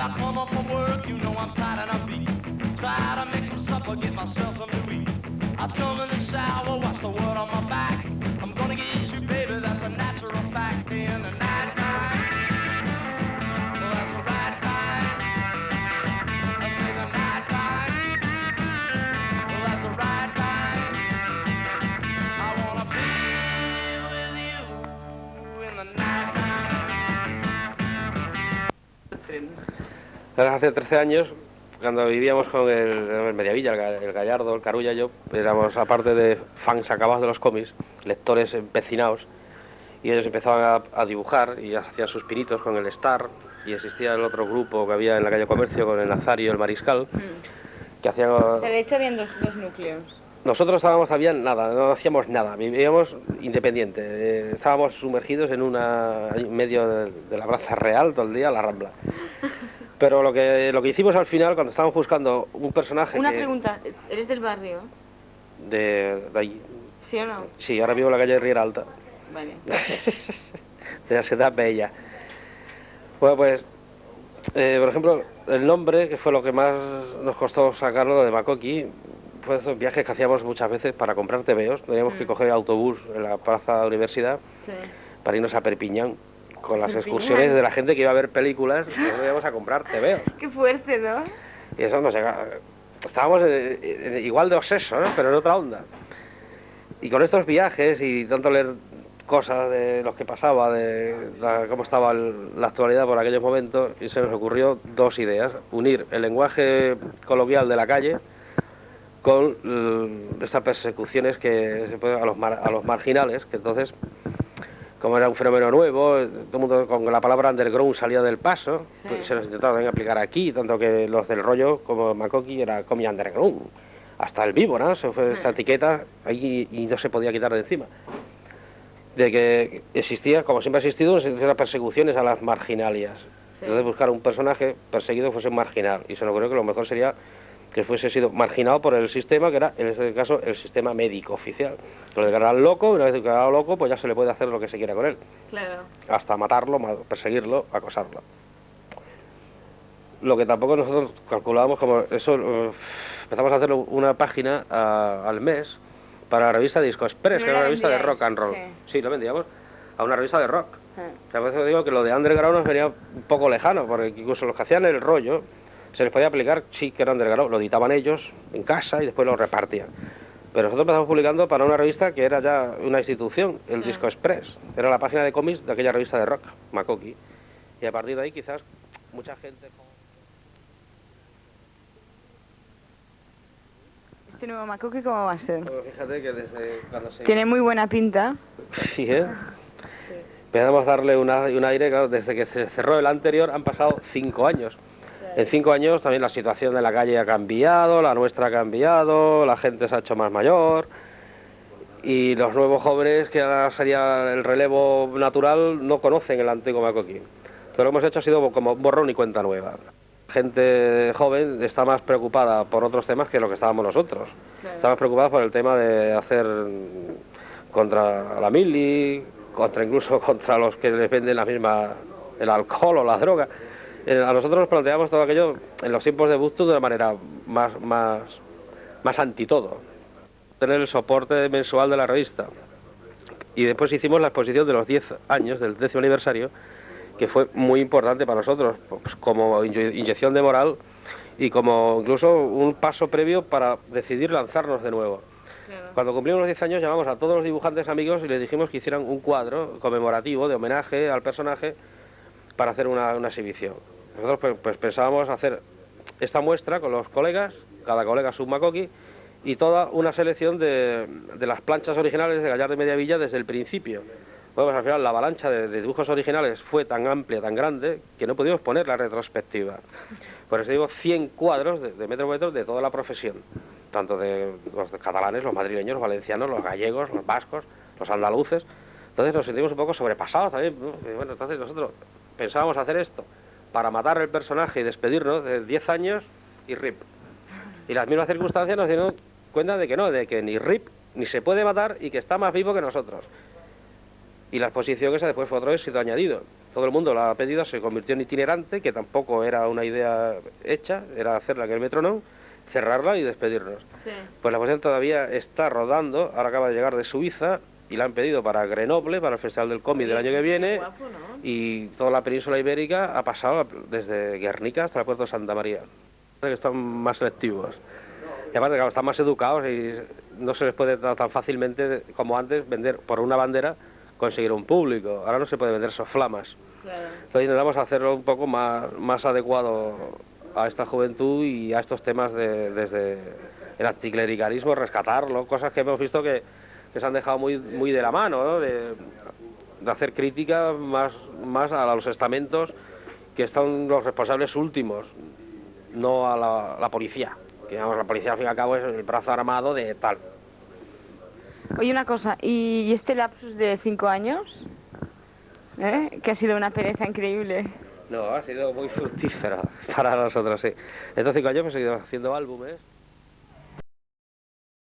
I come home from work, you know I'm tired and I'm beat. Try to make some supper, get myself something to eat. I jump in the shower, watch the world on my back. I'm gonna get you, baby, that's a natural fact. In the night time, well, that's the right time. I say the night time, well, that's the right time. I wanna be with you in the night time. Hace 13 años, cuando vivíamos con el Mediavilla, el Gallardo, el Carulla y yo, éramos, aparte de fans acabados de los cómics, lectores empecinados, y ellos empezaban a dibujar y hacían sus pinitos con el Star, y existía el otro grupo que había en la calle Comercio con el Nazario, el Mariscal, que hacían... De hecho habían dos núcleos. Nosotros estábamos, había nada, no hacíamos nada, vivíamos independiente, estábamos sumergidos en medio de la Plaza Real todo el día, la Rambla. Pero lo que hicimos al final, cuando estábamos buscando un personaje... Una pregunta, ¿eres del barrio? De ahí. ¿Sí o no? Sí, ahora vivo en la calle de Riera Alta. Vale. De la ciudad bella. Bueno, pues, por ejemplo, el nombre, que fue lo que más nos costó sacarlo de Makoki, fue esos viajes que hacíamos muchas veces para comprar tebeos. Teníamos que coger autobús en la plaza de Universidad para irnos a Perpiñán. Con las excursiones de la gente que iba a ver películas, nos íbamos a comprar tebeos. Qué fuerte, ¿no? Y eso nos llegaba. Estábamos igual de obsesos, ¿no? Pero en otra onda. Y con estos viajes y tanto leer cosas de los que pasaba, cómo estaba la actualidad por aquellos momentos, y se nos ocurrió dos ideas: unir el lenguaje coloquial de la calle con estas persecuciones que se pueden a los marginales, que entonces, como era un fenómeno nuevo, todo el mundo con la palabra underground salía del paso, pues se nos intentaba también aplicar aquí, tanto que los del rollo, como Makoki, era comi underground, hasta el vivo, ¿no? Se fue esta etiqueta ahí y no se podía quitar de encima. De que existía, como siempre ha existido, unas persecuciones a las marginalias. Entonces buscar un personaje perseguido fuese un marginal, y se nos ocurrió que lo mejor sería que fuese sido marginado por el sistema, que era, en este caso, el sistema médico oficial. Lo declararan loco, y una vez declarado loco, pues ya se le puede hacer lo que se quiera con él. Claro. Hasta matarlo, perseguirlo, acosarlo. Lo que tampoco nosotros calculábamos como eso, empezamos a hacer una página al mes para la revista Disco Express, que era una revista de rock and roll. Sí, lo vendíamos a una revista de rock. A veces digo que lo de underground nos venía un poco lejano, porque incluso los que hacían el rollo se les podía aplicar, sí que era underground, lo editaban ellos en casa y después lo repartían. Pero nosotros empezamos publicando para una revista que era ya una institución, el Disco Express. Era la página de cómics de aquella revista de rock, Makoki. Y a partir de ahí quizás mucha gente... ¿Este nuevo Makoki cómo va a ser? Pues fíjate que desde cuando se... Tiene muy buena pinta. Sí, ¿eh? Empezamos a darle un aire, claro, desde que se cerró el anterior han pasado 5 años. En 5 años también la situación de la calle ha cambiado, la nuestra ha cambiado, la gente se ha hecho más mayor y los nuevos jóvenes, que ahora sería el relevo natural, no conocen el antiguo Makoki. Todo lo que hemos hecho ha sido como borrón y cuenta nueva. Gente joven está más preocupada por otros temas que lo que estábamos nosotros. Está más preocupada por el tema de hacer contra la mili, incluso contra los que les venden el alcohol o la droga. A nosotros nos planteamos todo aquello en los tiempos de Bustu de una manera más anti todo. Tener el soporte mensual de la revista. Y después hicimos la exposición de los 10 años, del 10º aniversario, que fue muy importante para nosotros, pues, como inyección de moral y como incluso un paso previo para decidir lanzarnos de nuevo. Cuando cumplimos los 10 años llamamos a todos los dibujantes amigos y les dijimos que hicieran un cuadro conmemorativo de homenaje al personaje para hacer una exhibición. Nosotros pues pensábamos hacer esta muestra con los colegas, cada colega su Makoki, y toda una selección de las planchas originales de Gallardo y Mediavilla desde el principio. Bueno, pues al final la avalancha de dibujos originales fue tan amplia, tan grande, que no pudimos poner la retrospectiva. Por eso digo 100 cuadros de metro a metro de toda la profesión, tanto de los catalanes, los madrileños, los valencianos, los gallegos, los vascos, los andaluces. Entonces nos sentimos un poco sobrepasados también, ¿no? Y bueno, entonces nosotros pensábamos hacer esto para matar el personaje y despedirnos de 10 años y RIP. Y las mismas circunstancias nos dieron cuenta de que no, de que ni RIP ni se puede matar y que está más vivo que nosotros. Y la exposición esa después fue otro éxito añadido. todo el mundo la ha pedido, se convirtió en itinerante, que tampoco era una idea hecha, era hacerla en el Metronome, cerrarla y despedirnos. Sí. Pues la cuestión todavía está rodando, ahora acaba de llegar de Suiza y la han pedido para Grenoble, para el Festival del Cómic del año que viene, Guapo, ¿no? y toda la península ibérica ha pasado desde Guernica hasta el puerto de Santa María. Que están más selectivos. Y aparte, claro, están más educados y no se les puede tan fácilmente como antes vender por una bandera, conseguir un público. Ahora no se puede vender soflamas. Claro. Entonces intentamos hacerlo un poco más adecuado a esta juventud y a estos temas desde el anticlericalismo, rescatarlo, cosas que hemos visto que se han dejado muy de la mano, ¿no? de hacer crítica más a los estamentos que están los responsables últimos, no a la policía, que digamos, la policía al fin y al cabo es el brazo armado de tal. Oye, una cosa, ¿y este lapsus de 5 años? Que ha sido una pereza increíble. No, ha sido muy fructífera para nosotros, sí. Estos 5 años hemos seguido haciendo álbumes.